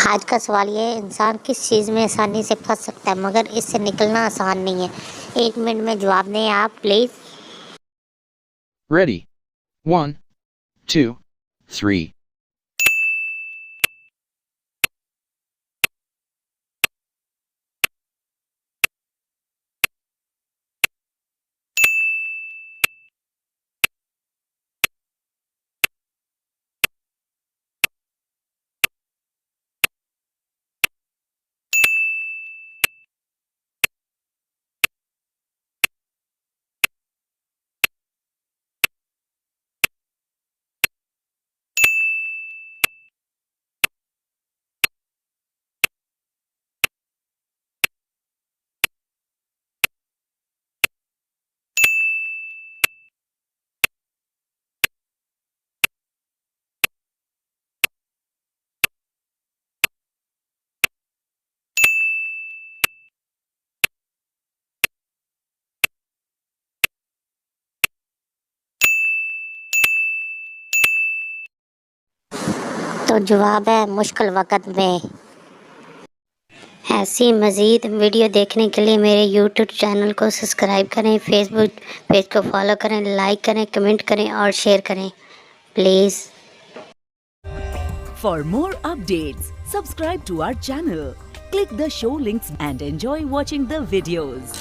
आज का सवाल ये है, इंसान किस चीज़ में आसानी से फंस सकता है मगर इससे निकलना आसान नहीं है। 1 मिनट में जवाब दें आप प्लीज़। Ready. 1, 2, 3. तो जवाब है मुश्किल वक़्त में। ऐसी मज़ीद वीडियो देखने के लिए मेरे यूट्यूब चैनल को सब्सक्राइब करें, फेसबुक पेज को फॉलो करें, लाइक करें, कमेंट करें और शेयर करें please. For more updates, subscribe to our channel, click the show links and enjoy watching the videos.